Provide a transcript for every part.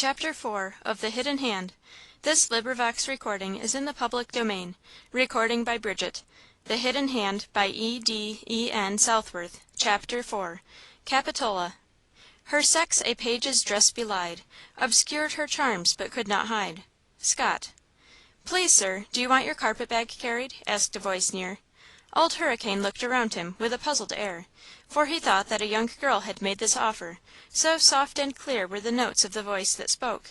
Chapter 4 of The Hidden Hand. This recording is in the public domain. Recording by Bridget. The Hidden Hand by E.D.E.N. Southworth. Chapter 4. Capitola. Her sex a page's dress belied, obscured her charms but could not hide. Scott. "Please, sir, do you want your carpet-bag carried?" asked a voice near. Old Hurricane looked around him with a puzzled air, for he thought that a young girl had made this offer, so soft and clear were the notes of the voice that spoke.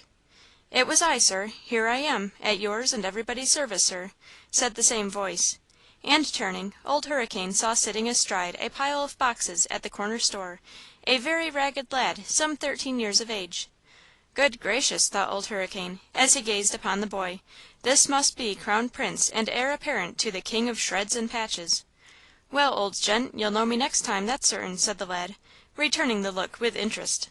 "It was I, sir. Here I am, at yours and everybody's service, sir," said the same voice. And turning, Old Hurricane saw sitting astride a pile of boxes at the corner store a very ragged lad some 13 years of age. Good gracious, thought Old Hurricane, as he gazed upon the boy, this must be Crown Prince and heir apparent to the King of Shreds and Patches. "Well, old gent, you'll know me next time, that's certain," said the lad, returning the look with interest.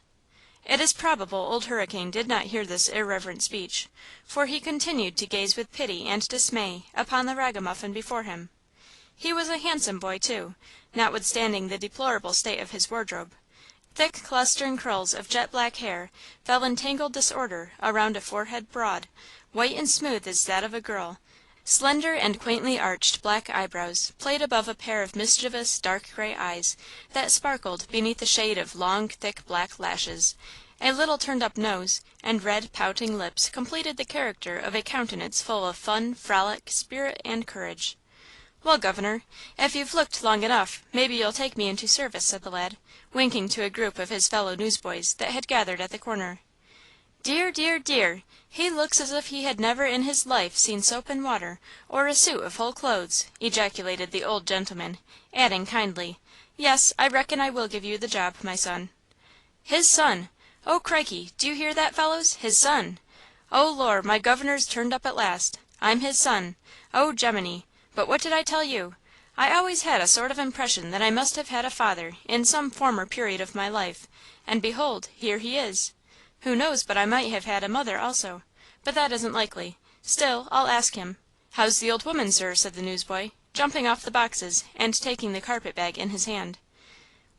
It is probable Old Hurricane did not hear this irreverent speech, for he continued to gaze with pity and dismay upon the ragamuffin before him. He was a handsome boy, too, notwithstanding the deplorable state of his wardrobe. Thick clustering curls of jet-black hair fell in tangled disorder around a forehead broad, white and smooth as that of a girl. Slender and quaintly arched black eyebrows played above a pair of mischievous dark gray eyes that sparkled beneath the shade of long, thick black lashes. A little turned-up nose and red, pouting lips completed the character of a countenance full of fun, frolic, spirit, and courage. "Well, governor, if you've looked long enough, maybe you'll take me into service," said the lad, winking to a group of his fellow newsboys that had gathered at the corner. "Dear, dear, dear! He looks as if he had never in his life seen soap and water, or a suit of whole clothes!" ejaculated the old gentleman, adding kindly, "Yes, I reckon I will give you the job, my son." "His son! Oh, crikey, do you hear that, fellows? His son! Oh, Lor', my governor's turned up at last! I'm his son! Oh, Gemini! But what did I tell you? I always had a sort of impression that I must have had a father in some former period of my life, and behold, here he is! Who knows but I might have had a mother also? But that isn't likely. Still, I'll ask him. How's the old woman, sir?" said the newsboy, jumping off the boxes and taking the carpet-bag in his hand.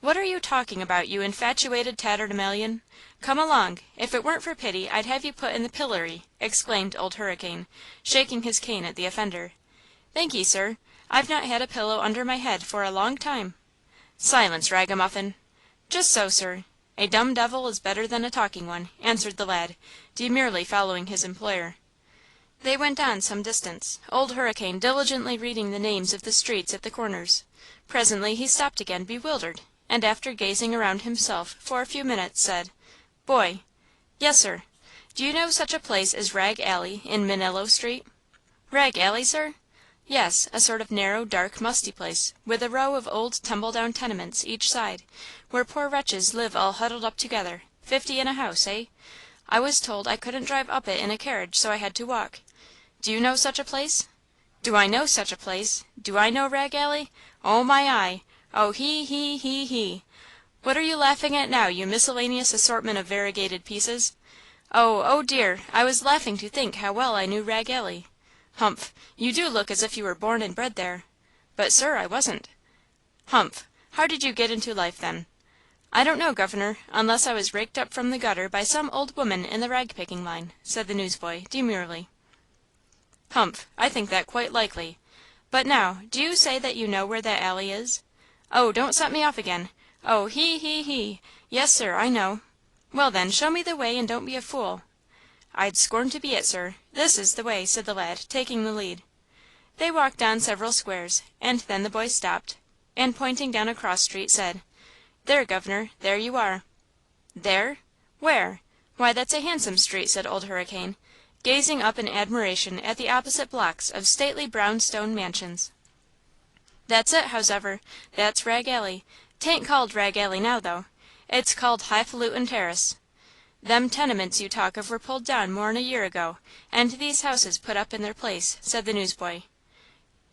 "What are you talking about, you infatuated tatterdemalion? Come along! If it weren't for pity I'd have you put in the pillory!" exclaimed Old Hurricane, shaking his cane at the offender. "Thankee, sir. I've not had a pillow under my head for a long time." "Silence, ragamuffin!" "Just so, sir. A dumb devil is better than a talking one," answered the lad, demurely following his employer. They went on some distance, Old Hurricane diligently reading the names of the streets at the corners. Presently he stopped again, bewildered, and after gazing around himself for a few minutes, said, "Boy." "Yes, sir." "Do you know such a place as Rag Alley in Manillo Street?" "Rag Alley, sir?" "Yes, a sort of narrow, dark, musty place, with a row of old tumble-down tenements each side, where poor wretches live all huddled up together, 50 in a house, eh? I was told I couldn't drive up it in a carriage, so I had to walk. Do you know such a place?" "Do I know such a place? Do I know Rag Alley? Oh, my eye! Oh, he! What are you laughing at now, you miscellaneous assortment of variegated pieces?" "Oh, dear, I was laughing to think how well I knew Rag Alley." "Humph! You do look as if you were born and bred there." "But, sir, I wasn't." "Humph! How did you get into life, then?" "I don't know, governor, unless I was raked up from the gutter by some old woman in the rag-picking line," said the newsboy, demurely. "Humph! I think that quite likely. But now, do you say that you know where that alley is?" "Oh, don't set me off again! Oh, he! Yes, sir, I know." "Well, then, show me the way and don't be a fool." "I'd scorn to be it, sir. This is the way," said the lad, taking the lead. They walked on several squares, and then the boy stopped, and pointing down a cross street, said, "There, governor, there you are." "There? Where? Why, that's a handsome street," said Old Hurricane, gazing up in admiration at the opposite blocks of stately brown stone mansions. "That's it, hows'ever. That's Rag Alley. 'Tain't called Rag Alley now, though. It's called Highfalutin Terrace. Them tenements you talk of were pulled down more'n a year ago, and these houses put up in their place," said the newsboy.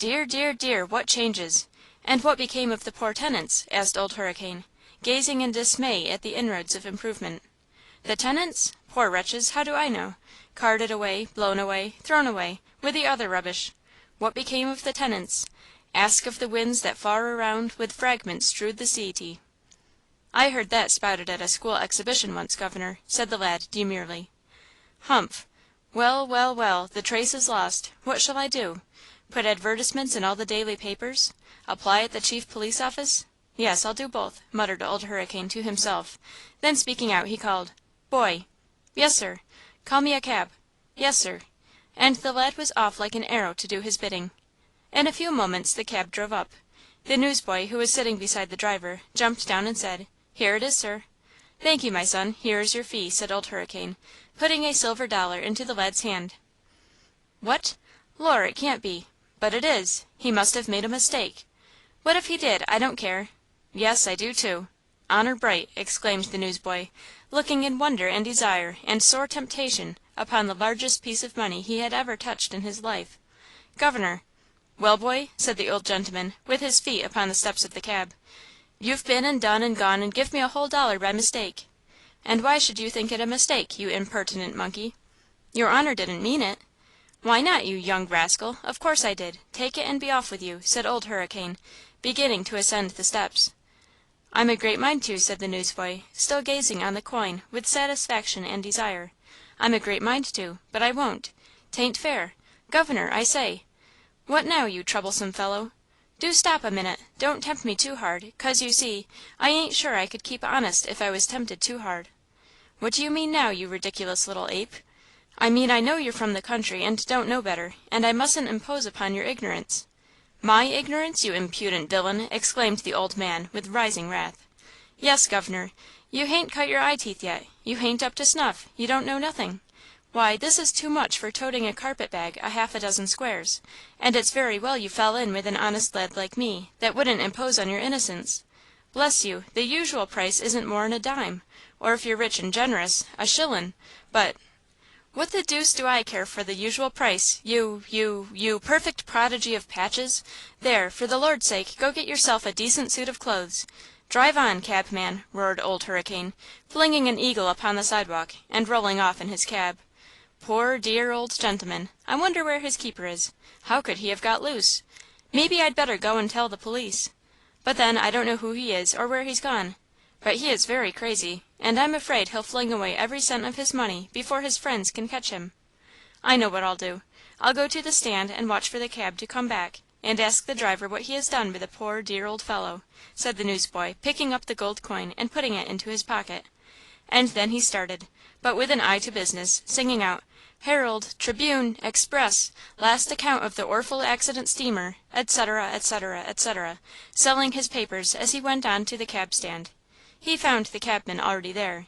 "Dear, dear, dear, what changes! And what became of the poor tenants?" asked Old Hurricane, gazing in dismay at the inroads of improvement. "The tenants? Poor wretches, how do I know? Carted away, blown away, thrown away, with the other rubbish. What became of the tenants? Ask of the winds that far around with fragments strewed the sea." "I heard that spouted at a school exhibition once, governor," said the lad, demurely. Humph! Well, well, well, the trace is lost. What shall I do? Put advertisements in all the daily papers? Apply at the chief police office? Yes, I'll do both," muttered Old Hurricane to himself. Then speaking out, he called, "Boy!" "Yes, sir." "Call me a cab." "Yes, sir." And the lad was off like an arrow to do his bidding. In a few moments the cab drove up. The newsboy, who was sitting beside the driver, jumped down and said, "Here it is, sir." "Thank you, my son. Here is your fee," said Old Hurricane, putting a silver dollar into the lad's hand. "What? Lor', it can't be! But it is! He must have made a mistake! What if he did? I don't care! Yes, I do, too! Honor bright!" exclaimed the newsboy, looking in wonder and desire and sore temptation upon the largest piece of money he had ever touched in his life. "Governor!" "Well, boy?" said the old gentleman, with his feet upon the steps of the cab. "You've been and done and gone and give me a whole dollar by mistake." "And why should you think it a mistake, you impertinent monkey?" "Your honor didn't mean it." "Why not, you young rascal? Of course I did. Take it and be off with you," said Old Hurricane, beginning to ascend the steps. "I'm a great mind to," said the newsboy, still gazing on the coin with satisfaction and desire. "I'm a great mind to, but I won't. 'Tain't fair. Governor, I say!" "What now, you troublesome fellow?" "Do stop a minute! Don't tempt me too hard, 'cause, you see, I ain't sure I could keep honest if I was tempted too hard." "What do you mean now, you ridiculous little ape?" "I mean I know you're from the country and don't know better, and I mustn't impose upon your ignorance." "My ignorance, you impudent villain!" exclaimed the old man, with rising wrath. "Yes, governor. You hain't cut your eye teeth yet. You hain't up to snuff. You don't know nothing. Why, this is too much for toting a carpet bag a half a dozen squares, and it's very well you fell in with an honest lad like me that wouldn't impose on your innocence. Bless you, the usual price isn't more'n a dime, or if you're rich and generous, a shillin', but–" "What the deuce do I care for the usual price, you perfect prodigy of patches? There, for the Lord's sake, go get yourself a decent suit of clothes. Drive on, cabman!" roared Old Hurricane, flinging an eagle upon the sidewalk and rolling off in his cab. "Poor, dear old gentleman! I wonder where his keeper is? How could he have got loose? Maybe I'd better go and tell the police. But then I don't know who he is or where he's gone. But he is very crazy, and I'm afraid he'll fling away every cent of his money before his friends can catch him. I know what I'll do. I'll go to the stand and watch for the cab to come back, and ask the driver what he has done with the poor, dear old fellow," said the newsboy, picking up the gold coin and putting it into his pocket. And then he started, but with an eye to business, singing out, "Herald, Tribune, Express, last account of the orful accident steamer," etc., etc., etc., selling his papers as he went on to the cab stand. He found the cabman already there,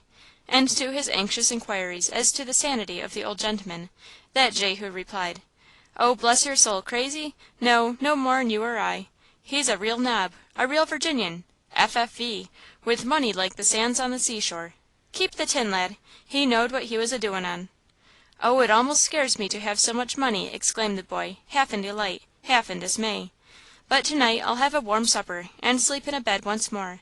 and to his anxious inquiries as to the sanity of the old gentleman, that Jehu replied, "Oh, bless your soul, crazy? No, no more'n you or I. He's a real nob, a real Virginian, FFV, with money like the sands on the seashore. Keep the tin, lad. He knowed what he was a-doin' on." "Oh, it almost scares me to have so much money!" exclaimed the boy, half in delight, half in dismay. "But to-night I'll have a warm supper and sleep in a bed once more.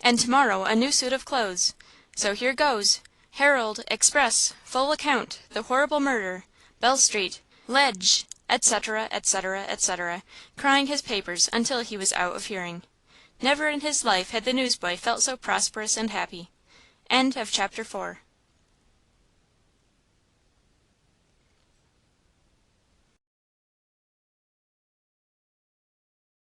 And to-morrow a new suit of clothes. So here goes! Herald, Express, full account, the horrible murder, Bell Street, Ledge," etc., etc., etc., crying his papers until he was out of hearing. Never in his life had the newsboy felt so prosperous and happy. Chapter 4